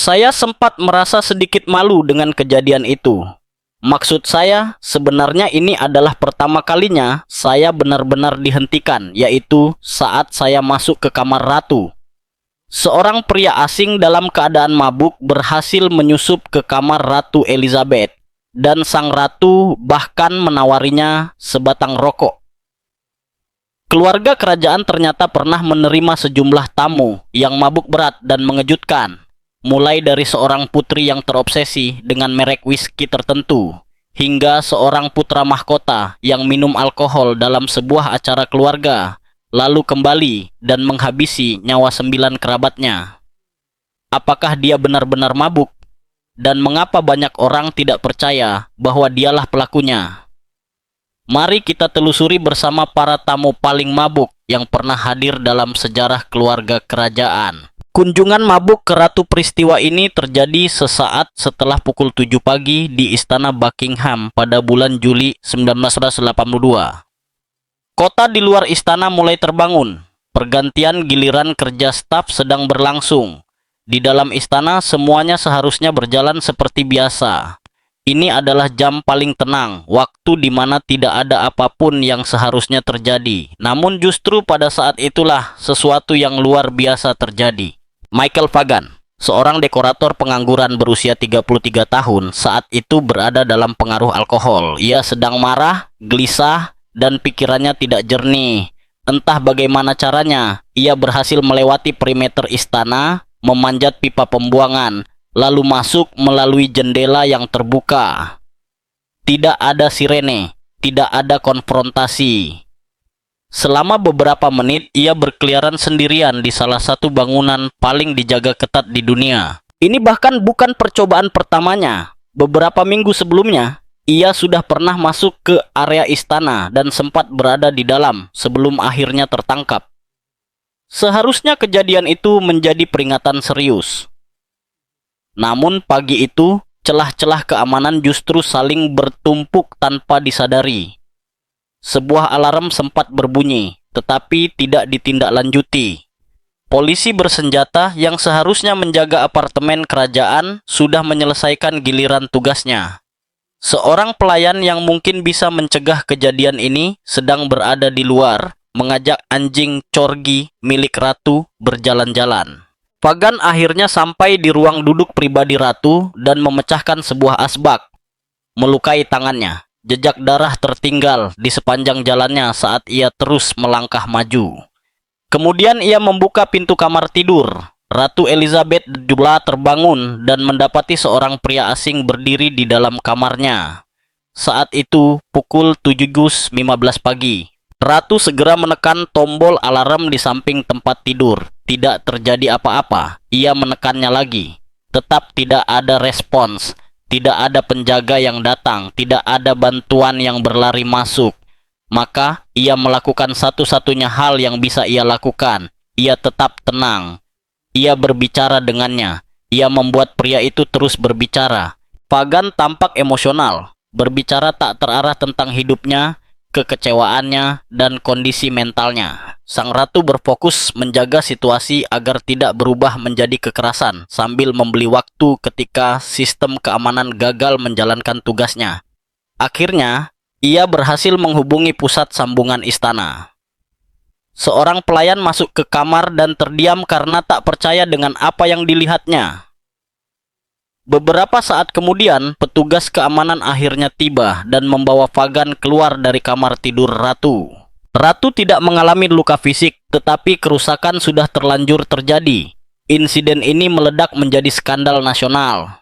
Saya sempat merasa sedikit malu dengan kejadian itu. Maksud saya, sebenarnya ini adalah pertama kalinya saya benar-benar dihentikan, yaitu saat saya masuk ke kamar ratu. Seorang pria asing dalam keadaan mabuk berhasil menyusup ke kamar Ratu Elizabeth, dan sang ratu bahkan menawarinya sebatang rokok. Keluarga kerajaan ternyata pernah menerima sejumlah tamu yang mabuk berat dan mengejutkan. Mulai dari seorang putri yang terobsesi dengan merek whisky tertentu, hingga seorang putra mahkota yang minum alkohol dalam sebuah acara keluarga, lalu kembali dan menghabisi nyawa 9 kerabatnya. Apakah dia benar-benar mabuk? Dan mengapa banyak orang tidak percaya bahwa dialah pelakunya? Mari kita telusuri bersama para tamu paling mabuk yang pernah hadir dalam sejarah keluarga kerajaan. Kunjungan mabuk ke Ratu Peristiwa ini terjadi sesaat setelah pukul 7 pagi di Istana Buckingham pada bulan Juli 1982. Kota di luar istana mulai terbangun. Pergantian giliran kerja staf sedang berlangsung. Di dalam istana semuanya seharusnya berjalan seperti biasa. Ini adalah jam paling tenang, waktu di mana tidak ada apapun yang seharusnya terjadi. Namun justru pada saat itulah sesuatu yang luar biasa terjadi. Michael Fagan, seorang dekorator pengangguran berusia 33 tahun, saat itu berada dalam pengaruh alkohol. Ia sedang marah, gelisah, dan pikirannya tidak jernih. Entah bagaimana caranya, ia berhasil melewati perimeter istana, memanjat pipa pembuangan, lalu masuk melalui jendela yang terbuka. Tidak ada sirene, tidak ada konfrontasi. Selama beberapa menit, ia berkeliaran sendirian di salah satu bangunan paling dijaga ketat di dunia. Ini bahkan bukan percobaan pertamanya. Beberapa minggu sebelumnya, ia sudah pernah masuk ke area istana dan sempat berada di dalam sebelum akhirnya tertangkap. Seharusnya kejadian itu menjadi peringatan serius. Namun pagi itu, celah-celah keamanan justru saling bertumpuk tanpa disadari. Sebuah alarm sempat berbunyi, tetapi tidak ditindaklanjuti. Polisi bersenjata yang seharusnya menjaga apartemen kerajaan sudah menyelesaikan giliran tugasnya. Seorang pelayan yang mungkin bisa mencegah kejadian ini sedang berada di luar, mengajak anjing corgi milik ratu berjalan-jalan. Fagan akhirnya sampai di ruang duduk pribadi ratu dan memecahkan sebuah asbak, melukai tangannya. Jejak darah tertinggal di sepanjang jalannya saat ia terus melangkah maju. Kemudian ia membuka pintu kamar tidur. Ratu Elizabeth II terbangun dan mendapati seorang pria asing berdiri di dalam kamarnya. Saat itu pukul 7.15 pagi. Ratu segera menekan tombol alarm di samping tempat tidur. Tidak terjadi apa-apa. Ia menekannya lagi. Tetap tidak ada respons. Tidak ada penjaga yang datang, tidak ada bantuan yang berlari masuk. Maka, ia melakukan satu-satunya hal yang bisa ia lakukan. Ia tetap tenang. Ia berbicara dengannya. Ia membuat pria itu terus berbicara. Fagan tampak emosional, berbicara tak terarah tentang hidupnya, kekecewaannya, dan kondisi mentalnya. Sang ratu berfokus menjaga situasi agar tidak berubah menjadi kekerasan sambil membeli waktu ketika sistem keamanan gagal menjalankan tugasnya. Akhirnya, ia berhasil menghubungi pusat sambungan istana. Seorang pelayan masuk ke kamar dan terdiam karena tak percaya dengan apa yang dilihatnya. Beberapa saat kemudian, petugas keamanan akhirnya tiba dan membawa Fagan keluar dari kamar tidur ratu. Ratu tidak mengalami luka fisik, tetapi kerusakan sudah terlanjur terjadi. Insiden ini meledak menjadi skandal nasional.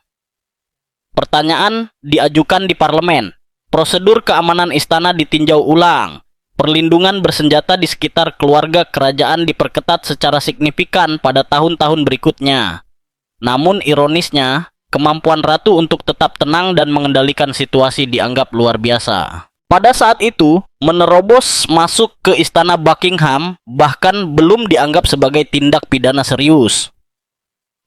Pertanyaan diajukan di parlemen. Prosedur keamanan istana ditinjau ulang. Perlindungan bersenjata di sekitar keluarga kerajaan diperketat secara signifikan pada tahun-tahun berikutnya. Namun ironisnya, kemampuan ratu untuk tetap tenang dan mengendalikan situasi dianggap luar biasa. Pada saat itu, menerobos masuk ke istana Buckingham bahkan belum dianggap sebagai tindak pidana serius.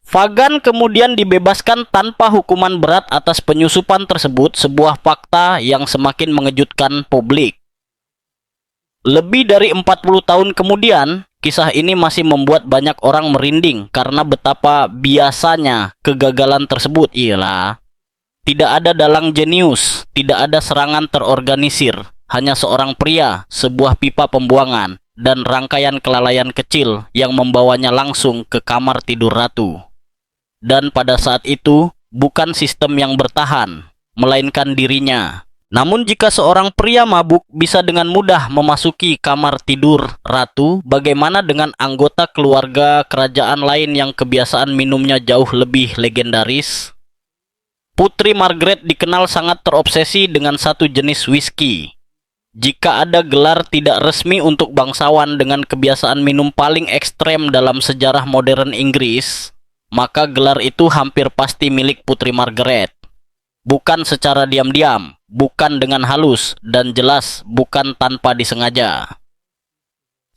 Fagan kemudian dibebaskan tanpa hukuman berat atas penyusupan tersebut, sebuah fakta yang semakin mengejutkan publik. Lebih dari 40 tahun kemudian, Kisah ini masih membuat banyak orang merinding karena betapa biasanya kegagalan tersebut. Iyalah. Tidak ada dalang jenius, tidak ada serangan terorganisir, hanya seorang pria, sebuah pipa pembuangan, dan rangkaian kelalaian kecil yang membawanya langsung ke kamar tidur ratu. Dan pada saat itu, bukan sistem yang bertahan, melainkan dirinya. Namun jika seorang pria mabuk bisa dengan mudah memasuki kamar tidur ratu, bagaimana dengan anggota keluarga kerajaan lain yang kebiasaan minumnya jauh lebih legendaris? Putri Margaret dikenal sangat terobsesi dengan satu jenis whisky. Jika ada gelar tidak resmi untuk bangsawan dengan kebiasaan minum paling ekstrem dalam sejarah modern Inggris, maka gelar itu hampir pasti milik Putri Margaret. Bukan secara diam-diam, bukan dengan halus, dan jelas bukan tanpa disengaja.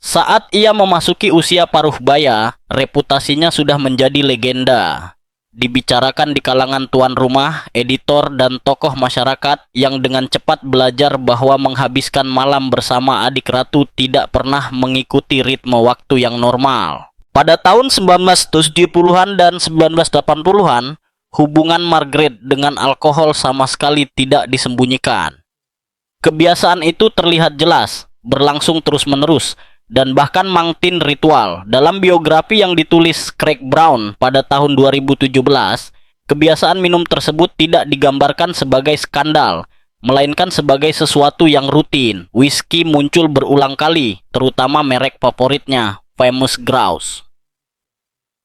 Saat ia memasuki usia paruh baya, reputasinya sudah menjadi legenda. Dibicarakan di kalangan tuan rumah, editor, dan tokoh masyarakat yang dengan cepat belajar bahwa menghabiskan malam bersama adik ratu tidak pernah mengikuti ritme waktu yang normal. Pada tahun 1970-an dan 1980-an, hubungan Margaret dengan alkohol sama sekali tidak disembunyikan. Kebiasaan itu terlihat jelas, berlangsung terus-menerus, dan bahkan mangtin ritual. Dalam biografi yang ditulis Craig Brown pada tahun 2017, kebiasaan minum tersebut tidak digambarkan sebagai skandal, melainkan sebagai sesuatu yang rutin. Whisky muncul berulang kali, terutama merek favoritnya, Famous Grouse.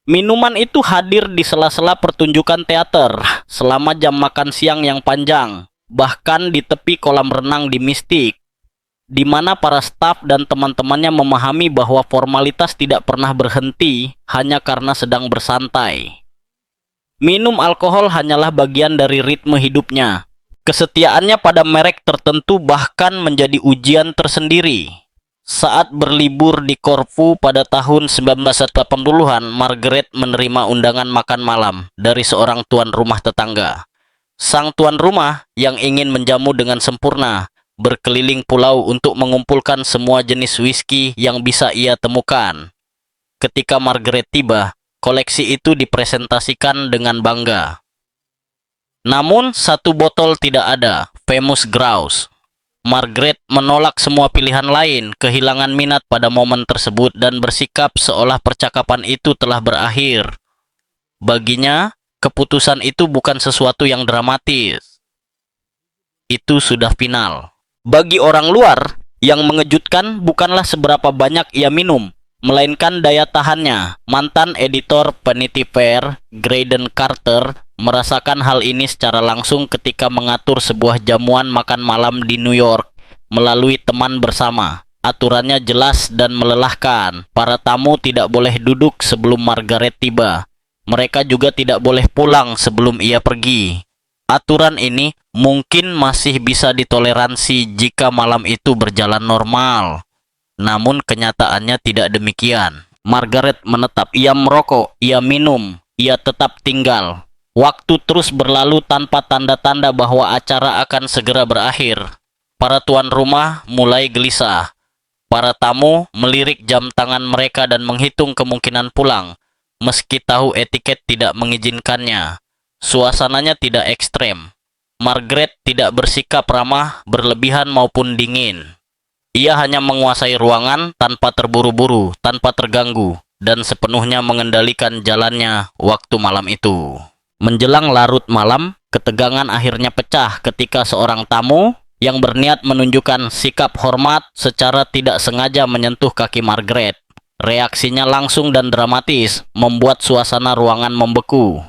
Minuman itu hadir di sela-sela pertunjukan teater, selama jam makan siang yang panjang, bahkan di tepi kolam renang di Mystic, di mana para staf dan teman-temannya memahami bahwa formalitas tidak pernah berhenti hanya karena sedang bersantai. Minum alkohol hanyalah bagian dari ritme hidupnya. Kesetiaannya pada merek tertentu bahkan menjadi ujian tersendiri. Saat berlibur di Corfu pada tahun 1980-an, Margaret menerima undangan makan malam dari seorang tuan rumah tetangga. Sang tuan rumah yang ingin menjamu dengan sempurna, berkeliling pulau untuk mengumpulkan semua jenis whisky yang bisa ia temukan. Ketika Margaret tiba, koleksi itu dipresentasikan dengan bangga. Namun, satu botol tidak ada, Famous Grouse. Margaret menolak semua pilihan lain, kehilangan minat pada momen tersebut, dan bersikap seolah percakapan itu telah berakhir. Baginya, keputusan itu bukan sesuatu yang dramatis. Itu sudah final. Bagi orang luar, yang mengejutkan bukanlah seberapa banyak ia minum, melainkan daya tahannya. Mantan editor Vanity Fair, Graydon Carter, merasakan hal ini secara langsung ketika mengatur sebuah jamuan makan malam di New York melalui teman bersama. Aturannya jelas dan melelahkan. Para tamu tidak boleh duduk sebelum Margaret tiba. Mereka juga tidak boleh pulang sebelum ia pergi. Aturan ini mungkin masih bisa ditoleransi jika malam itu berjalan normal. Namun kenyataannya tidak demikian. Margaret menetap, ia merokok, ia minum, ia tetap tinggal. Waktu terus berlalu tanpa tanda-tanda bahwa acara akan segera berakhir. Para tuan rumah mulai gelisah. Para tamu melirik jam tangan mereka dan menghitung kemungkinan pulang, meski tahu etiket tidak mengizinkannya. Suasananya tidak ekstrem. Margaret tidak bersikap ramah, berlebihan maupun dingin. Ia hanya menguasai ruangan tanpa terburu-buru, tanpa terganggu, dan sepenuhnya mengendalikan jalannya waktu malam itu. Menjelang larut malam, ketegangan akhirnya pecah ketika seorang tamu yang berniat menunjukkan sikap hormat secara tidak sengaja menyentuh kaki Margaret. Reaksinya langsung dan dramatis, membuat suasana ruangan membeku.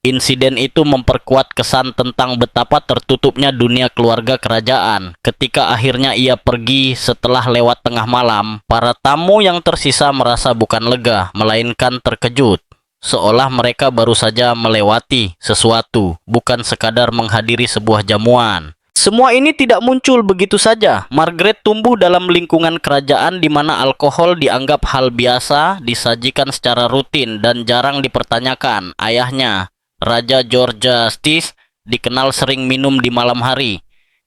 Insiden itu memperkuat kesan tentang betapa tertutupnya dunia keluarga kerajaan. Ketika akhirnya ia pergi setelah lewat tengah malam, para tamu yang tersisa merasa bukan lega, melainkan terkejut. Seolah mereka baru saja melewati sesuatu, bukan sekadar menghadiri sebuah jamuan. Semua ini tidak muncul begitu saja. Margaret tumbuh dalam lingkungan kerajaan di mana alkohol dianggap hal biasa, disajikan secara rutin, dan jarang dipertanyakan. Ayahnya, Raja George VI, dikenal sering minum di malam hari.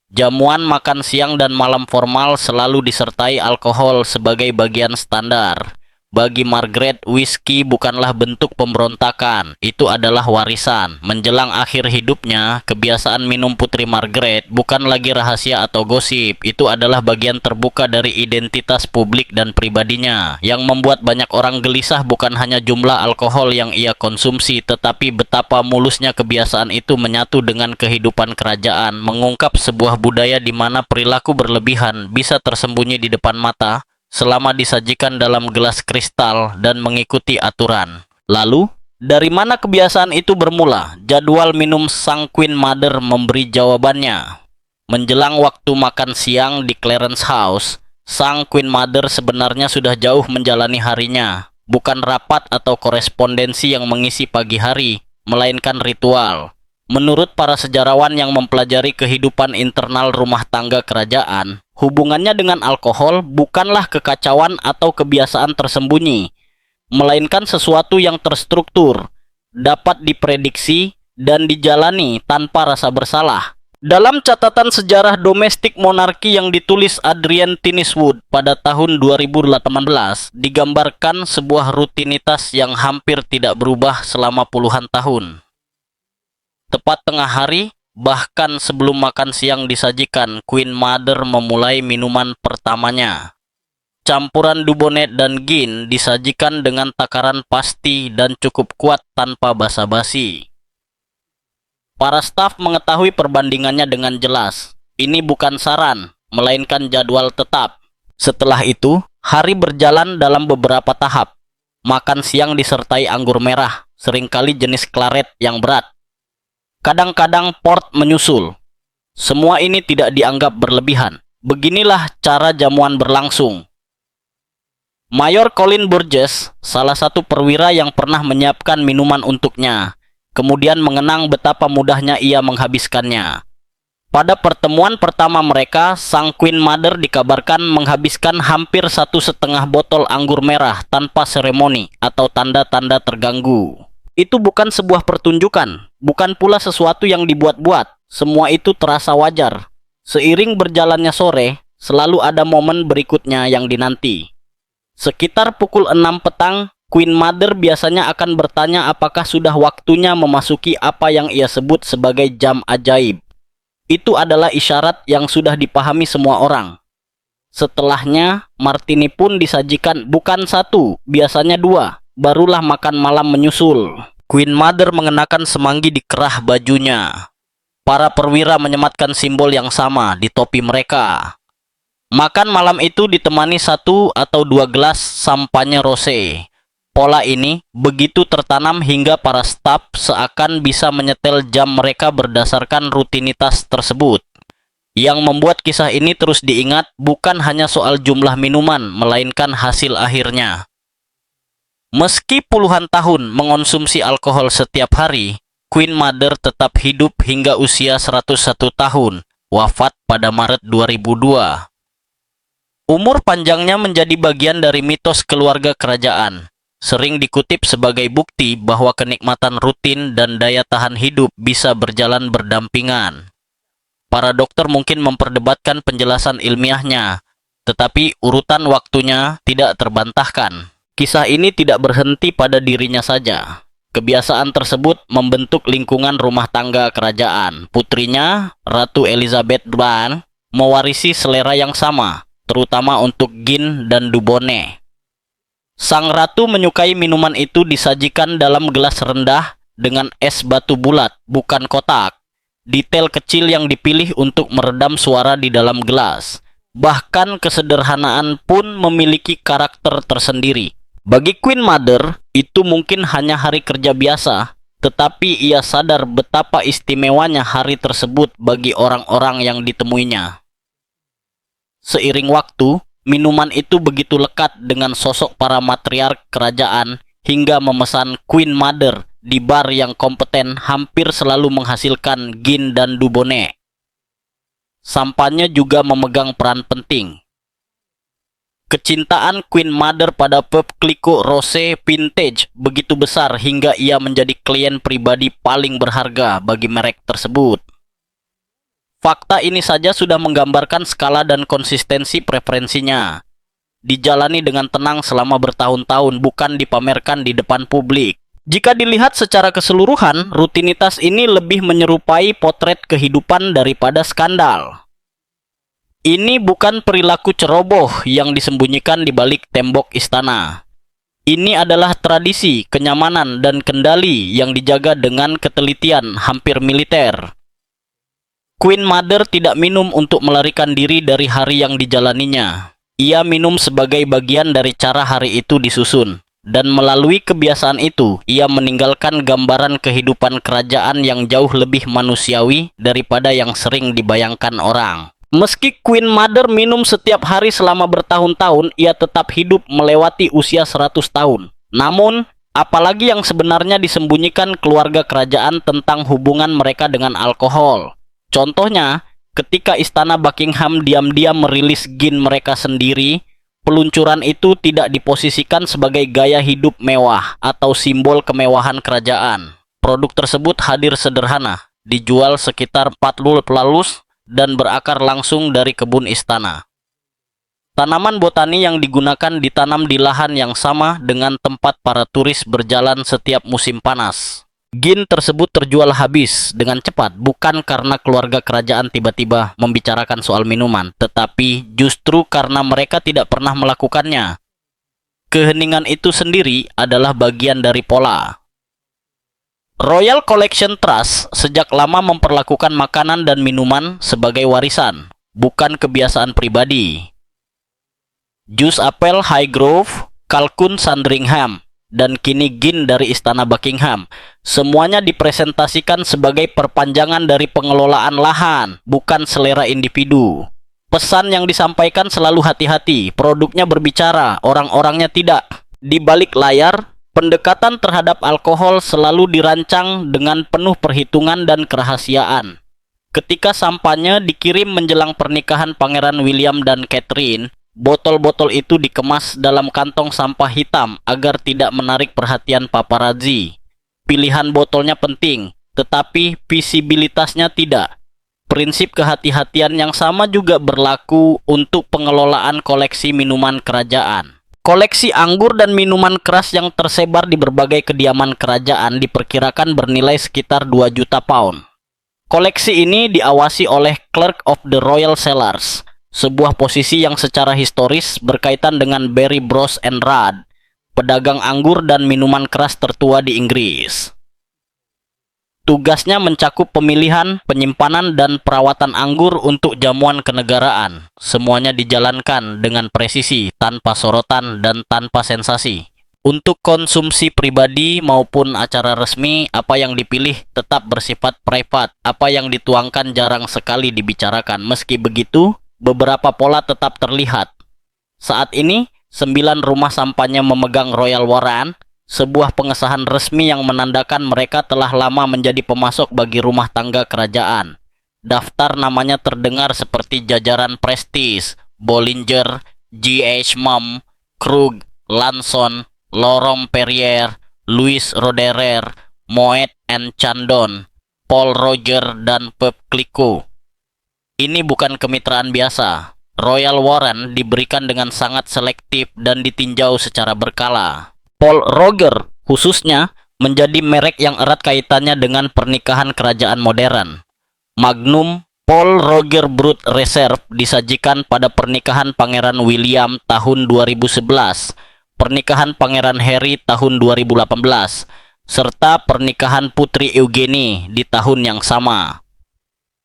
Jamuan makan siang dan malam formal selalu disertai alkohol sebagai bagian standar. Bagi Margaret, whisky bukanlah bentuk pemberontakan, itu adalah warisan. Menjelang akhir hidupnya, kebiasaan minum Putri Margaret bukan lagi rahasia atau gosip, itu adalah bagian terbuka dari identitas publik dan pribadinya. Yang membuat banyak orang gelisah bukan hanya jumlah alkohol yang ia konsumsi, tetapi betapa mulusnya kebiasaan itu menyatu dengan kehidupan kerajaan, mengungkap sebuah budaya di mana perilaku berlebihan bisa tersembunyi di depan mata, selama disajikan dalam gelas kristal dan mengikuti aturan. Lalu, dari mana kebiasaan itu bermula? Jadwal minum sang Queen Mother memberi jawabannya. Menjelang waktu makan siang di Clarence House, sang Queen Mother sebenarnya sudah jauh menjalani harinya. Bukan rapat atau korespondensi yang mengisi pagi hari, melainkan ritual. Menurut para sejarawan yang mempelajari kehidupan internal rumah tangga kerajaan, hubungannya dengan alkohol bukanlah kekacauan atau kebiasaan tersembunyi, melainkan sesuatu yang terstruktur, dapat diprediksi, dan dijalani tanpa rasa bersalah. Dalam catatan sejarah domestik monarki yang ditulis Adrian Tinniswood pada tahun 2018, digambarkan sebuah rutinitas yang hampir tidak berubah selama puluhan tahun. Tepat tengah hari, bahkan sebelum makan siang disajikan, Queen Mother memulai minuman pertamanya. Campuran Dubonnet dan gin disajikan dengan takaran pasti dan cukup kuat tanpa basa-basi. Para staf mengetahui perbandingannya dengan jelas. Ini bukan saran, melainkan jadwal tetap. Setelah itu, hari berjalan dalam beberapa tahap. Makan siang disertai anggur merah, seringkali jenis klaret yang berat. Kadang-kadang port menyusul. Semua ini tidak dianggap berlebihan. Beginilah cara jamuan berlangsung. Mayor Colin Burgess, salah satu perwira yang pernah menyiapkan minuman untuknya, kemudian mengenang betapa mudahnya ia menghabiskannya. Pada pertemuan pertama mereka, sang Queen Mother dikabarkan menghabiskan hampir 1,5 botol anggur merah tanpa seremoni atau tanda-tanda terganggu. Itu bukan sebuah pertunjukan, bukan pula sesuatu yang dibuat-buat. Semua itu terasa wajar. Seiring berjalannya sore, selalu ada momen berikutnya yang dinanti. Sekitar pukul 6 petang, Queen Mother biasanya akan bertanya apakah sudah waktunya memasuki apa yang ia sebut sebagai jam ajaib. Itu adalah isyarat yang sudah dipahami semua orang. Setelahnya, martini pun disajikan bukan 1, biasanya 2. Barulah makan malam menyusul. Queen Mother mengenakan semanggi di kerah bajunya. Para perwira menyematkan simbol yang sama di topi mereka. Makan malam itu ditemani 1 atau 2 gelas sampanye rosé. Pola ini begitu tertanam hingga para staf seakan bisa menyetel jam mereka berdasarkan rutinitas tersebut. Yang membuat kisah ini terus diingat bukan hanya soal jumlah minuman, melainkan hasil akhirnya. Meski puluhan tahun mengonsumsi alkohol setiap hari, Queen Mother tetap hidup hingga usia 101 tahun, wafat pada Maret 2002. Umur panjangnya menjadi bagian dari mitos keluarga kerajaan, sering dikutip sebagai bukti bahwa kenikmatan rutin dan daya tahan hidup bisa berjalan berdampingan. Para dokter mungkin memperdebatkan penjelasan ilmiahnya, tetapi urutan waktunya tidak terbantahkan. Kisah ini tidak berhenti pada dirinya saja. Kebiasaan tersebut membentuk lingkungan rumah tangga kerajaan. Putrinya, Ratu Elizabeth II, mewarisi selera yang sama, terutama untuk gin dan Dubonnet. Sang ratu menyukai minuman itu disajikan dalam gelas rendah dengan es batu bulat, bukan kotak. Detail kecil yang dipilih untuk meredam suara di dalam gelas. Bahkan kesederhanaan pun memiliki karakter tersendiri. Bagi Queen Mother, itu mungkin hanya hari kerja biasa, tetapi ia sadar betapa istimewanya hari tersebut bagi orang-orang yang ditemuinya. Seiring waktu, minuman itu begitu lekat dengan sosok para matriark kerajaan hingga memesan Queen Mother di bar yang kompeten hampir selalu menghasilkan gin dan Dubonnet. Sampanye juga memegang peran penting. Kecintaan Queen Mother pada Veuve Clicquot Rosé Vintage begitu besar hingga ia menjadi klien pribadi paling berharga bagi merek tersebut. Fakta ini saja sudah menggambarkan skala dan konsistensi preferensinya. dijalani dengan tenang selama bertahun-tahun, bukan dipamerkan di depan publik. Jika dilihat secara keseluruhan, rutinitas ini lebih menyerupai potret kehidupan daripada skandal. Ini bukan perilaku ceroboh yang disembunyikan di balik tembok istana. Ini adalah tradisi, kenyamanan, dan kendali yang dijaga dengan ketelitian hampir militer. Queen Mother tidak minum untuk melarikan diri dari hari yang dijalaninya. Ia minum sebagai bagian dari cara hari itu disusun. Dan melalui kebiasaan itu, ia meninggalkan gambaran kehidupan kerajaan yang jauh lebih manusiawi daripada yang sering dibayangkan orang. Meski Queen Mother minum setiap hari selama bertahun-tahun, ia tetap hidup melewati usia 100 tahun. Namun, apalagi yang sebenarnya disembunyikan keluarga kerajaan tentang hubungan mereka dengan alkohol. Contohnya, ketika Istana Buckingham diam-diam merilis gin mereka sendiri, peluncuran itu tidak diposisikan sebagai gaya hidup mewah atau simbol kemewahan kerajaan. Produk tersebut hadir sederhana, dijual sekitar 40 pelalus, dan berakar langsung dari kebun istana. Tanaman botani yang digunakan ditanam di lahan yang sama dengan tempat para turis berjalan setiap musim panas. Gin tersebut terjual habis dengan cepat, bukan karena keluarga kerajaan tiba-tiba membicarakan soal minuman, tetapi justru karena mereka tidak pernah melakukannya. Keheningan itu sendiri adalah bagian dari pola. Royal Collection Trust sejak lama memperlakukan makanan dan minuman sebagai warisan, bukan kebiasaan pribadi. Jus apel Highgrove, kalkun Sandringham, dan kini gin dari Istana Buckingham, semuanya dipresentasikan sebagai perpanjangan dari pengelolaan lahan, bukan selera individu. Pesan yang disampaikan selalu hati-hati, produknya berbicara, orang-orangnya tidak. Di balik layar, pendekatan terhadap alkohol selalu dirancang dengan penuh perhitungan dan kerahasiaan. Ketika sampanye dikirim menjelang pernikahan Pangeran William dan Catherine, botol-botol itu dikemas dalam kantong sampah hitam agar tidak menarik perhatian paparazzi. Pilihan botolnya penting, tetapi visibilitasnya tidak. Prinsip kehati-hatian yang sama juga berlaku untuk pengelolaan koleksi minuman kerajaan. Koleksi anggur dan minuman keras yang tersebar di berbagai kediaman kerajaan diperkirakan bernilai sekitar 2 juta pound. Koleksi ini diawasi oleh Clerk of the Royal Cellars, sebuah posisi yang secara historis berkaitan dengan Barry Bros and Rudd, pedagang anggur dan minuman keras tertua di Inggris. Tugasnya mencakup pemilihan, penyimpanan, dan perawatan anggur untuk jamuan kenegaraan. Semuanya dijalankan dengan presisi, tanpa sorotan, dan tanpa sensasi. Untuk konsumsi pribadi maupun acara resmi, apa yang dipilih tetap bersifat private. Apa yang dituangkan jarang sekali dibicarakan. Meski begitu, beberapa pola tetap terlihat. Saat ini, 9 rumah sampahnya memegang Royal Warrant, sebuah pengesahan resmi yang menandakan mereka telah lama menjadi pemasok bagi rumah tangga kerajaan. Daftar namanya terdengar seperti jajaran Prestige, Bollinger, G.H. Mumm, Krug, Lanson, Laurent Perrier, Louis Roederer, Moet and Chandon, Paul Roger, dan Pep Clicquot. Ini bukan kemitraan biasa. Royal Warrant diberikan dengan sangat selektif dan ditinjau secara berkala. Paul Roger khususnya menjadi merek yang erat kaitannya dengan pernikahan kerajaan modern. Magnum Paul Roger Brut Reserve disajikan pada pernikahan Pangeran William tahun 2011, pernikahan Pangeran Harry tahun 2018, serta pernikahan Putri Eugenie di tahun yang sama.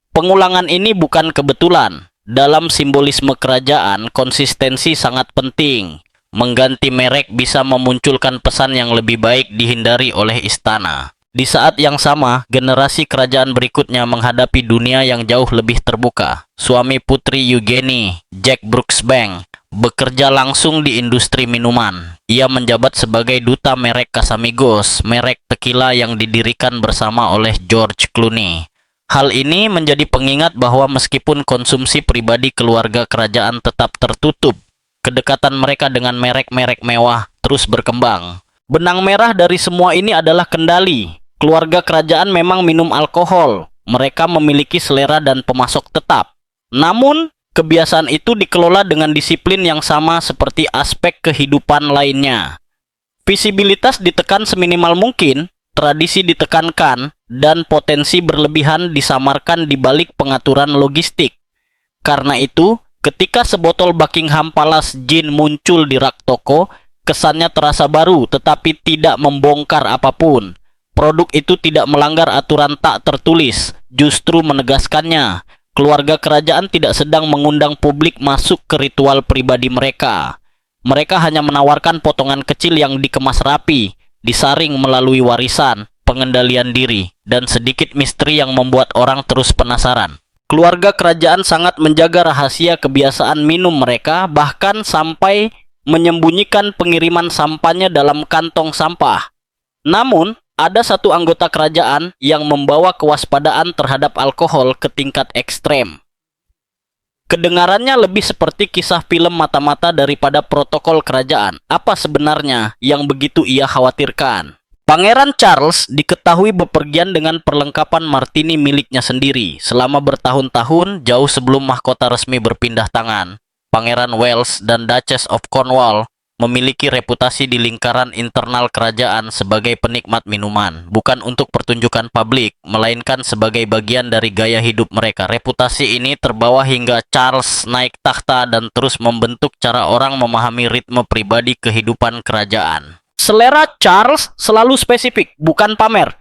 Pengulangan ini bukan kebetulan. Dalam simbolisme kerajaan, konsistensi sangat penting. Mengganti merek bisa memunculkan pesan yang lebih baik dihindari oleh istana. Di saat yang sama, generasi kerajaan berikutnya menghadapi dunia yang jauh lebih terbuka. Suami Putri Eugenie, Jack Brooksbank, bekerja langsung di industri minuman. Ia menjabat sebagai duta merek Casamigos, merek tequila yang didirikan bersama oleh George Clooney. Hal ini menjadi pengingat bahwa meskipun konsumsi pribadi keluarga kerajaan tetap tertutup, kedekatan mereka dengan merek-merek mewah terus berkembang. Benang merah dari semua ini adalah kendali. Keluarga kerajaan memang minum alkohol. Mereka memiliki selera dan pemasok tetap. Namun, Kebiasaan itu dikelola dengan disiplin yang sama seperti aspek kehidupan lainnya. Visibilitas ditekan seminimal mungkin, tradisi ditekankan, dan potensi berlebihan disamarkan di balik pengaturan logistik. Karena itu, ketika sebotol Buckingham Palace Gin muncul di rak toko, kesannya terasa baru tetapi tidak membongkar apapun. Produk itu tidak melanggar aturan tak tertulis, justru menegaskannya. Keluarga kerajaan tidak sedang mengundang publik masuk ke ritual pribadi mereka. Mereka hanya menawarkan potongan kecil yang dikemas rapi, disaring melalui warisan, pengendalian diri, dan sedikit misteri yang membuat orang terus penasaran. Keluarga kerajaan sangat menjaga rahasia kebiasaan minum mereka, bahkan sampai menyembunyikan pengiriman sampahnya dalam kantong sampah. Namun, ada satu anggota kerajaan yang membawa kewaspadaan terhadap alkohol ke tingkat ekstrem. Kedengarannya lebih seperti kisah film mata-mata daripada protokol kerajaan. Apa sebenarnya yang begitu ia khawatirkan? Pangeran Charles diketahui bepergian dengan perlengkapan martini miliknya sendiri selama bertahun-tahun jauh sebelum mahkota resmi berpindah tangan. Pangeran Wales dan Duchess of Cornwall memiliki reputasi di lingkaran internal kerajaan sebagai penikmat minuman, bukan untuk pertunjukan publik, melainkan sebagai bagian dari gaya hidup mereka. Reputasi ini terbawa hingga Charles naik takhta dan terus membentuk cara orang memahami ritme pribadi kehidupan kerajaan. Selera Charles selalu spesifik, bukan pamer.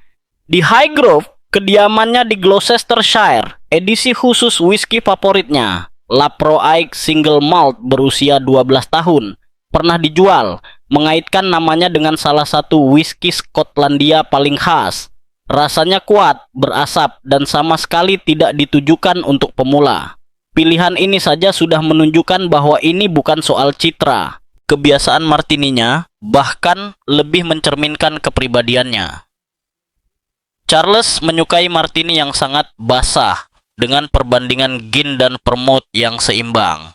Di Highgrove, kediamannya di Gloucestershire, edisi khusus whisky favoritnya, Laproaig Single Malt berusia 12 tahun, pernah dijual, mengaitkan namanya dengan salah satu whisky Skotlandia paling khas. Rasanya kuat, berasap, dan sama sekali tidak ditujukan untuk pemula. Pilihan ini saja sudah menunjukkan bahwa ini bukan soal citra. Kebiasaan martininya bahkan lebih mencerminkan kepribadiannya. Charles menyukai martini yang sangat basah, dengan perbandingan gin dan vermouth yang seimbang.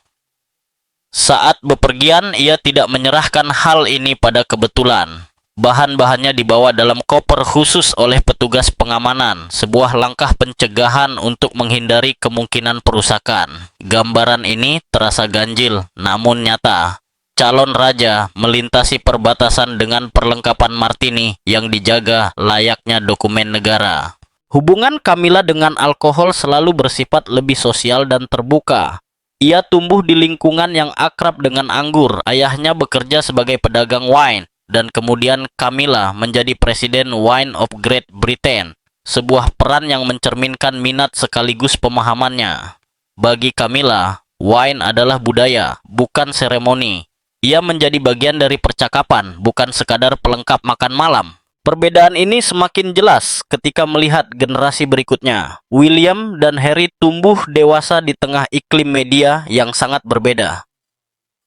Saat bepergian, ia tidak menyerahkan hal ini pada kebetulan. Bahan-bahannya dibawa dalam koper khusus oleh petugas pengamanan, sebuah langkah pencegahan untuk menghindari kemungkinan perusakan. Gambaran ini terasa ganjil, namun nyata. Calon raja melintasi perbatasan dengan perlengkapan martini yang dijaga layaknya dokumen negara. Hubungan Camilla dengan alkohol selalu bersifat lebih sosial dan terbuka. Ia tumbuh di lingkungan yang akrab dengan anggur. Ayahnya bekerja sebagai pedagang wine, dan kemudian Camilla menjadi presiden Wine of Great Britain, sebuah peran yang mencerminkan minat sekaligus pemahamannya. Bagi Camilla, wine adalah budaya, bukan seremoni. Ia menjadi bagian dari percakapan, bukan sekadar pelengkap makan malam. Perbedaan ini semakin jelas ketika melihat generasi berikutnya. William dan Harry tumbuh dewasa di tengah iklim media yang sangat berbeda.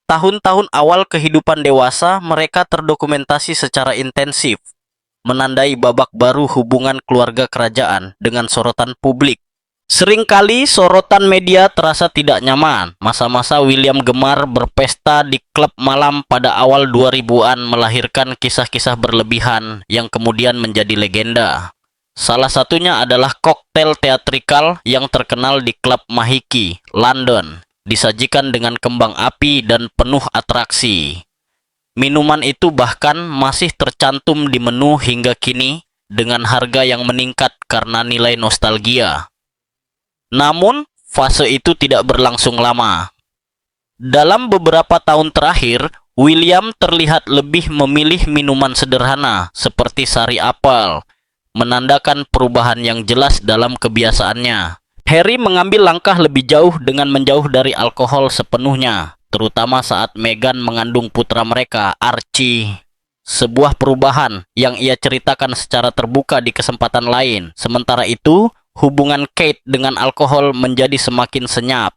Tahun-tahun awal kehidupan dewasa mereka terdokumentasi secara intensif, menandai babak baru hubungan keluarga kerajaan dengan sorotan publik. Seringkali sorotan media terasa tidak nyaman. Masa-masa William gemar berpesta di klub malam pada awal 2000-an melahirkan kisah-kisah berlebihan yang kemudian menjadi legenda. Salah satunya adalah koktail teatrikal yang terkenal di klub Mahiki, London, disajikan dengan kembang api dan penuh atraksi. Minuman itu bahkan masih tercantum di menu hingga kini dengan harga yang meningkat karena nilai nostalgia. Namun, fase itu tidak berlangsung lama. Dalam beberapa tahun terakhir, William terlihat lebih memilih minuman sederhana seperti sari apel, menandakan perubahan yang jelas dalam kebiasaannya. Harry mengambil langkah lebih jauh dengan menjauh dari alkohol sepenuhnya, terutama saat Meghan mengandung putra mereka, Archie. Sebuah perubahan yang ia ceritakan secara terbuka di kesempatan lain. Sementara itu, hubungan Kate dengan alkohol menjadi semakin senyap.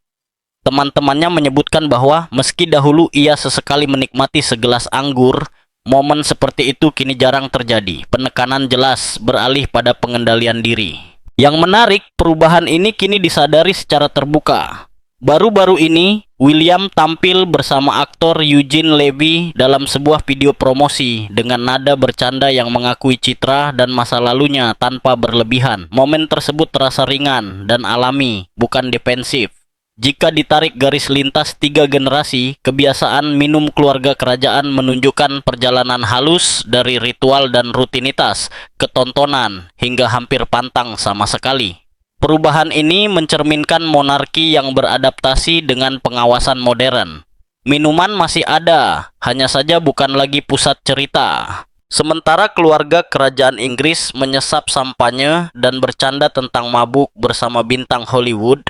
Teman-temannya menyebutkan bahwa meski dahulu ia sesekali menikmati segelas anggur, momen seperti itu kini jarang terjadi. Penekanan jelas beralih pada pengendalian diri. Yang menarik, perubahan ini kini disadari secara terbuka. Baru-baru ini, William tampil bersama aktor Eugene Levy dalam sebuah video promosi dengan nada bercanda yang mengakui citra dan masa lalunya tanpa berlebihan. Momen tersebut terasa ringan dan alami, bukan defensif. Jika ditarik garis lintas 3 generasi, kebiasaan minum keluarga kerajaan menunjukkan perjalanan halus dari ritual dan rutinitas ke tontonan hingga hampir pantang sama sekali. Perubahan ini mencerminkan monarki yang beradaptasi dengan pengawasan modern. Minuman masih ada, hanya saja bukan lagi pusat cerita. Sementara keluarga kerajaan Inggris menyesap sampanye dan bercanda tentang mabuk bersama bintang Hollywood,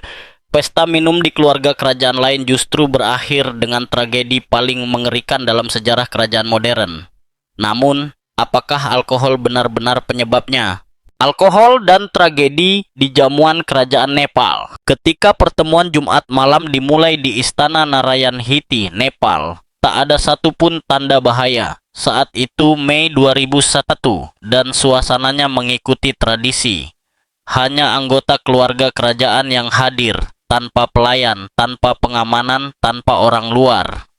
pesta minum di keluarga kerajaan lain justru berakhir dengan tragedi paling mengerikan dalam sejarah kerajaan modern. Namun, apakah alkohol benar-benar penyebabnya? Alkohol dan tragedi di jamuan kerajaan Nepal. Ketika pertemuan Jumat malam dimulai di Istana Narayana-Hiti, Nepal, tak ada satupun tanda bahaya. Saat itu Mei 2001 dan suasananya mengikuti tradisi. Hanya anggota keluarga kerajaan yang hadir, tanpa pelayan, tanpa pengamanan, tanpa orang luar.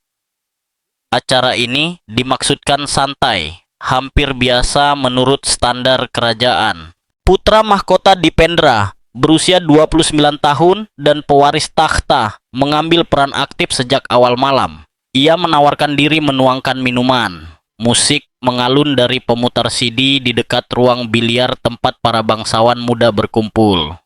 Acara ini dimaksudkan santai, hampir biasa menurut standar kerajaan. Putra mahkota Dipendra, berusia 29 tahun dan pewaris takhta, mengambil peran aktif sejak awal malam. Ia menawarkan diri menuangkan minuman. Musik mengalun dari pemutar CD di dekat ruang biliar tempat para bangsawan muda berkumpul.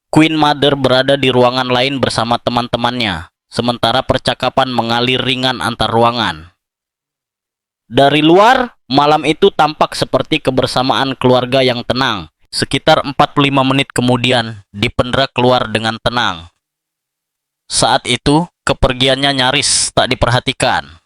Queen Mother berada di ruangan lain bersama teman-temannya, sementara percakapan mengalir ringan antar ruangan. Dari luar, malam itu tampak seperti kebersamaan keluarga yang tenang. Sekitar 45 menit kemudian, Dipendra keluar dengan tenang. Saat itu, kepergiannya nyaris tak diperhatikan.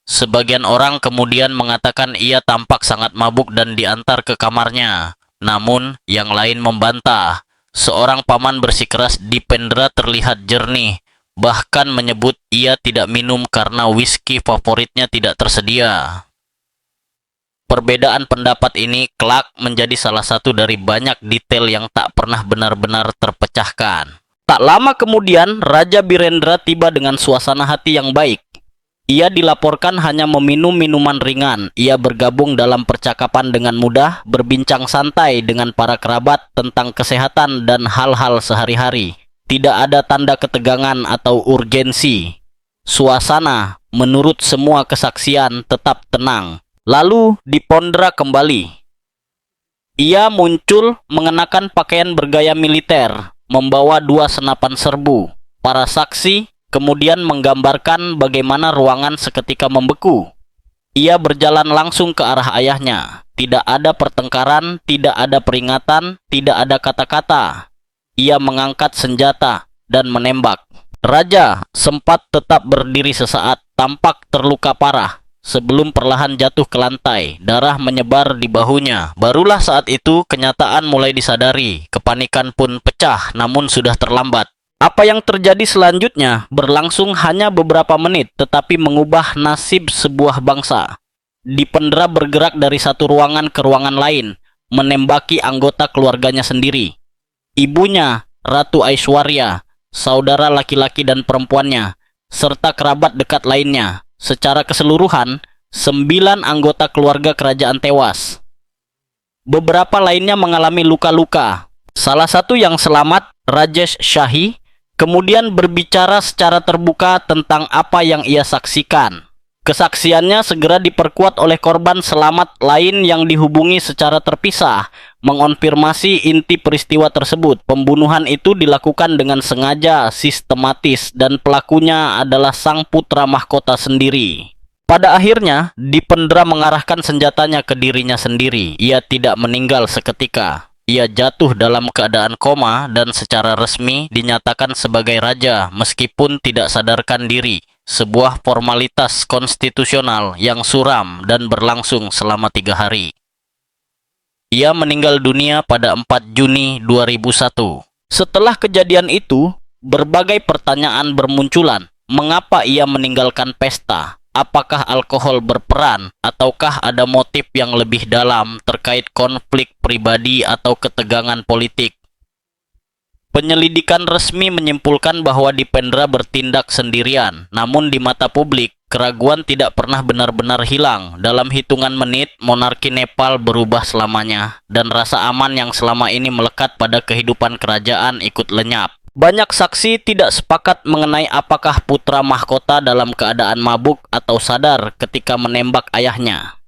Sebagian orang kemudian mengatakan ia tampak sangat mabuk dan diantar ke kamarnya. Namun, yang lain membantah. Seorang paman bersikeras Dipendra terlihat jernih, bahkan menyebut ia tidak minum karena whisky favoritnya tidak tersedia. Perbedaan pendapat ini kelak menjadi salah satu dari banyak detail yang tak pernah benar-benar terpecahkan. Tak lama kemudian, Raja Birendra tiba dengan suasana hati yang baik. Ia dilaporkan hanya meminum minuman ringan. Ia bergabung dalam percakapan dengan mudah, berbincang santai dengan para kerabat tentang kesehatan dan hal-hal sehari-hari. Tidak ada tanda ketegangan atau urgensi. Suasana, menurut semua kesaksian, tetap tenang. Lalu Dipendra kembali. Ia muncul mengenakan pakaian bergaya militer, membawa 2 senapan serbu. Para saksi kemudian menggambarkan bagaimana ruangan seketika membeku. Ia berjalan langsung ke arah ayahnya. Tidak ada pertengkaran, tidak ada peringatan, tidak ada kata-kata. Ia mengangkat senjata dan menembak. Raja sempat tetap berdiri sesaat, tampak terluka parah. Sebelum perlahan jatuh ke lantai, darah menyebar di bahunya. Barulah saat itu kenyataan mulai disadari. Kepanikan pun pecah, namun sudah terlambat. Apa yang terjadi selanjutnya berlangsung hanya beberapa menit, tetapi mengubah nasib sebuah bangsa. Dipendra bergerak dari satu ruangan ke ruangan lain, menembaki anggota keluarganya sendiri. Ibunya, Ratu Aishwarya, saudara laki-laki dan perempuannya, serta kerabat dekat lainnya. Secara keseluruhan, 9 anggota keluarga kerajaan tewas. Beberapa lainnya mengalami luka-luka. Salah satu yang selamat, Rajesh Shahi, kemudian berbicara secara terbuka tentang apa yang ia saksikan. Kesaksiannya segera diperkuat oleh korban selamat lain yang dihubungi secara terpisah, mengonfirmasi inti peristiwa tersebut. Pembunuhan itu dilakukan dengan sengaja, sistematis, dan pelakunya adalah sang putra mahkota sendiri. Pada akhirnya, Dipendra mengarahkan senjatanya ke dirinya sendiri. Ia tidak meninggal seketika. Ia jatuh dalam keadaan koma dan secara resmi dinyatakan sebagai raja meskipun tidak sadarkan diri. Sebuah formalitas konstitusional yang suram dan berlangsung selama 3 hari. Ia meninggal dunia pada 4 Juni 2001. Setelah kejadian itu, berbagai pertanyaan bermunculan. Mengapa ia meninggalkan pesta? Apakah alkohol berperan, ataukah ada motif yang lebih dalam terkait konflik pribadi atau ketegangan politik? Penyelidikan resmi menyimpulkan bahwa Dipendra bertindak sendirian, namun di mata publik, keraguan tidak pernah benar-benar hilang. Dalam hitungan menit, monarki Nepal berubah selamanya, dan rasa aman yang selama ini melekat pada kehidupan kerajaan ikut lenyap. Banyak saksi tidak sepakat mengenai apakah putra mahkota dalam keadaan mabuk atau sadar ketika menembak ayahnya.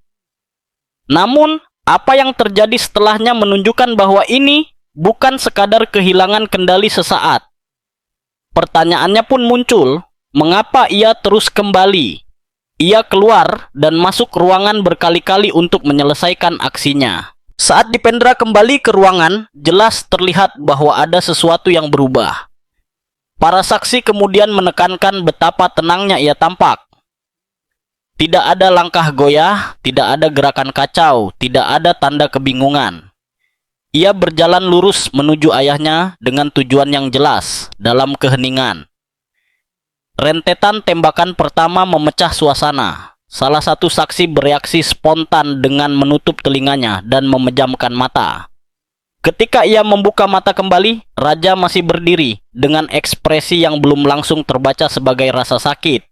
Namun, apa yang terjadi setelahnya menunjukkan bahwa ini bukan sekadar kehilangan kendali sesaat. Pertanyaannya pun muncul, mengapa ia terus kembali? Ia keluar dan masuk ruangan berkali-kali untuk menyelesaikan aksinya. Saat Dipendra kembali ke ruangan, jelas terlihat bahwa ada sesuatu yang berubah. Para saksi kemudian menekankan betapa tenangnya ia tampak. Tidak ada langkah goyah, tidak ada gerakan kacau, tidak ada tanda kebingungan. Ia berjalan lurus menuju ayahnya dengan tujuan yang jelas, dalam keheningan. Rentetan tembakan pertama memecah suasana. Salah satu saksi bereaksi spontan dengan menutup telinganya dan memejamkan mata. Ketika ia membuka mata kembali, Raja masih berdiri dengan ekspresi yang belum langsung terbaca sebagai rasa sakit.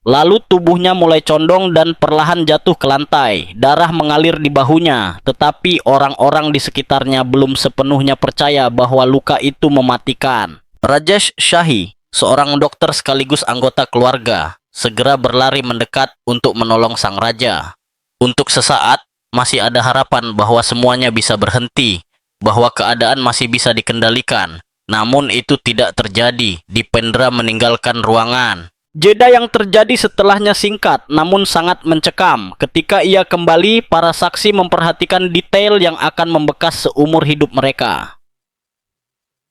Lalu tubuhnya mulai condong dan perlahan jatuh ke lantai. Darah mengalir di bahunya, tetapi orang-orang di sekitarnya belum sepenuhnya percaya bahwa luka itu mematikan. Rajesh Shahi, seorang dokter sekaligus anggota keluarga, segera berlari mendekat untuk menolong sang raja. Untuk sesaat, masih ada harapan bahwa semuanya bisa berhenti, bahwa keadaan masih bisa dikendalikan. Namun itu tidak terjadi. Dipendra meninggalkan ruangan. Jeda yang terjadi setelahnya singkat, namun sangat mencekam. Ketika ia kembali, para saksi memperhatikan detail yang akan membekas seumur hidup mereka.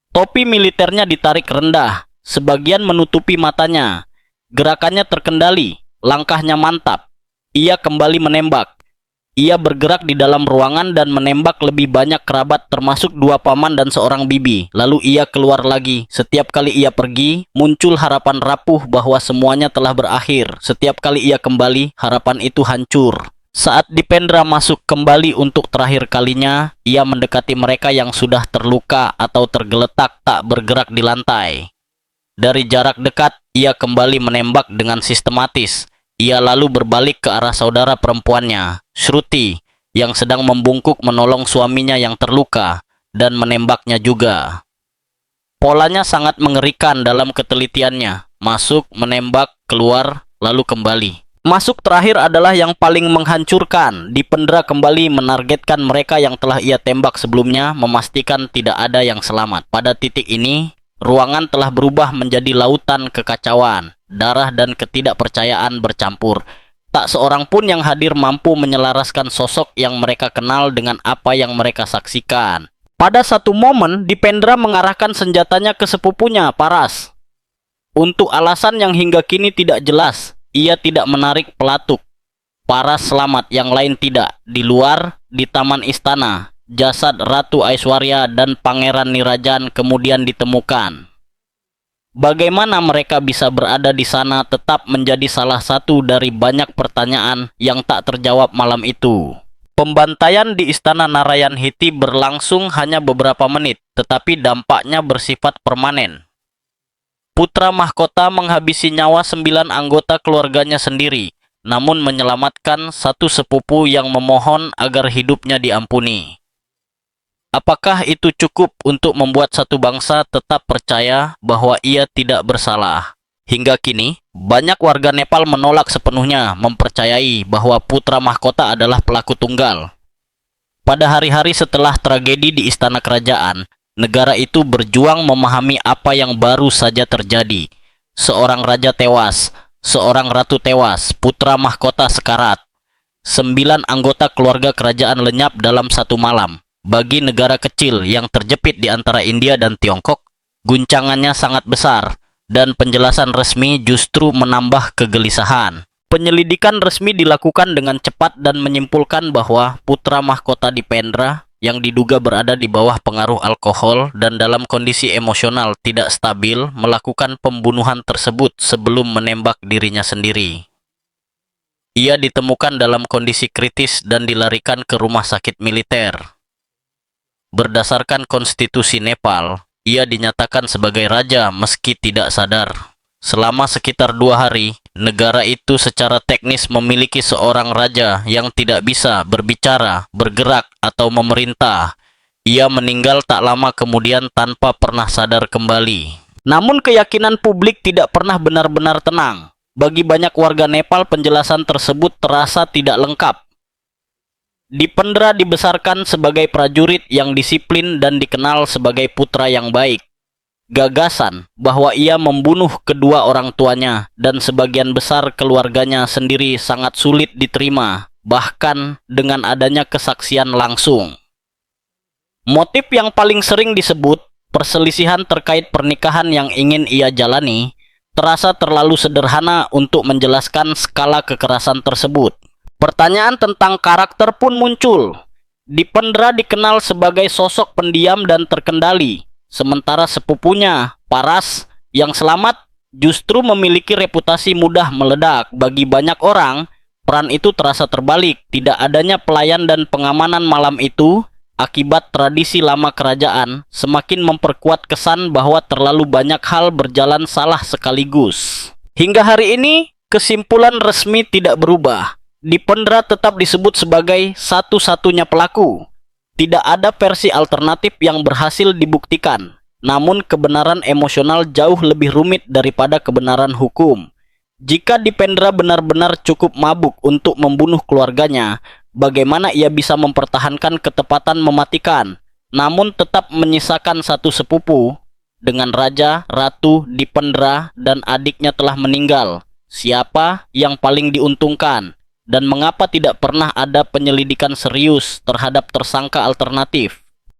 Topi militernya ditarik rendah, sebagian menutupi matanya. Gerakannya terkendali, langkahnya mantap. Ia kembali menembak. Ia bergerak di dalam ruangan dan menembak lebih banyak kerabat termasuk 2 paman dan seorang bibi. Lalu ia keluar lagi. Setiap kali ia pergi, muncul harapan rapuh bahwa semuanya telah berakhir. Setiap kali ia kembali, harapan itu hancur. Saat Dipendra masuk kembali untuk terakhir kalinya, ia mendekati mereka yang sudah terluka atau tergeletak tak bergerak di lantai. Dari jarak dekat, ia kembali menembak dengan sistematis. Ia lalu berbalik ke arah saudara perempuannya, Shruti, yang sedang membungkuk menolong suaminya yang terluka, dan menembaknya juga. Polanya sangat mengerikan dalam ketelitiannya. Masuk, menembak, keluar, lalu kembali. Masuk terakhir adalah yang paling menghancurkan. Dipendra kembali menargetkan mereka yang telah ia tembak sebelumnya, memastikan tidak ada yang selamat. Pada titik ini, ruangan telah berubah menjadi lautan kekacauan. Darah dan ketidakpercayaan bercampur. Tak seorang pun yang hadir mampu menyelaraskan sosok yang mereka kenal dengan apa yang mereka saksikan. Pada satu momen, Dipendra mengarahkan senjatanya ke sepupunya, Paras. Untuk alasan yang hingga kini tidak jelas, ia tidak menarik pelatuk. Paras selamat, yang lain tidak. Di luar, di taman istana, jasad Ratu Aishwarya dan Pangeran Nirajan kemudian ditemukan. Bagaimana mereka bisa berada di sana tetap menjadi salah satu dari banyak pertanyaan yang tak terjawab malam itu. Pembantaian di Istana Narayan Hiti berlangsung hanya beberapa menit, tetapi dampaknya bersifat permanen. Putra mahkota menghabisi nyawa 9 anggota keluarganya sendiri, namun menyelamatkan satu sepupu yang memohon agar hidupnya diampuni. Apakah itu cukup untuk membuat satu bangsa tetap percaya bahwa ia tidak bersalah? Hingga kini, banyak warga Nepal menolak sepenuhnya mempercayai bahwa putra mahkota adalah pelaku tunggal. Pada hari-hari setelah tragedi di istana kerajaan, negara itu berjuang memahami apa yang baru saja terjadi. Seorang raja tewas, seorang ratu tewas, putra mahkota sekarat. 9 anggota keluarga kerajaan lenyap dalam satu malam. Bagi negara kecil yang terjepit di antara India dan Tiongkok, guncangannya sangat besar, dan penjelasan resmi justru menambah kegelisahan. Penyelidikan resmi dilakukan dengan cepat dan menyimpulkan bahwa putra mahkota Dipendra yang diduga berada di bawah pengaruh alkohol dan dalam kondisi emosional tidak stabil melakukan pembunuhan tersebut sebelum menembak dirinya sendiri. Ia ditemukan dalam kondisi kritis dan dilarikan ke rumah sakit militer. Berdasarkan konstitusi Nepal, ia dinyatakan sebagai raja meski tidak sadar. Selama sekitar 2 hari, negara itu secara teknis memiliki seorang raja yang tidak bisa berbicara, bergerak, atau memerintah. Ia meninggal tak lama kemudian tanpa pernah sadar kembali. Namun keyakinan publik tidak pernah benar-benar tenang. Bagi banyak warga Nepal, penjelasan tersebut terasa tidak lengkap. Dipendra dibesarkan sebagai prajurit yang disiplin dan dikenal sebagai putra yang baik. Gagasan bahwa ia membunuh kedua orang tuanya dan sebagian besar keluarganya sendiri sangat sulit diterima, bahkan dengan adanya kesaksian langsung. Motif yang paling sering disebut, perselisihan terkait pernikahan yang ingin ia jalani, terasa terlalu sederhana untuk menjelaskan skala kekerasan tersebut. Pertanyaan tentang karakter pun muncul. Dipendra dikenal sebagai sosok pendiam dan terkendali, sementara sepupunya, Paras, yang selamat justru memiliki reputasi mudah meledak. Bagi banyak orang, peran itu terasa terbalik. Tidak adanya pelayan dan pengamanan malam itu, akibat tradisi lama kerajaan, semakin memperkuat kesan bahwa terlalu banyak hal berjalan salah sekaligus. Hingga hari ini, kesimpulan resmi tidak berubah. Dipendra tetap disebut sebagai satu-satunya pelaku. Tidak ada versi alternatif yang berhasil dibuktikan. Namun kebenaran emosional jauh lebih rumit daripada kebenaran hukum. Jika Dipendra benar-benar cukup mabuk untuk membunuh keluarganya, bagaimana ia bisa mempertahankan ketepatan mematikan, namun tetap menyisakan satu sepupu? Dengan Raja, Ratu, Dipendra, dan adiknya telah meninggal, siapa yang paling diuntungkan? Dan mengapa tidak pernah ada penyelidikan serius terhadap tersangka alternatif?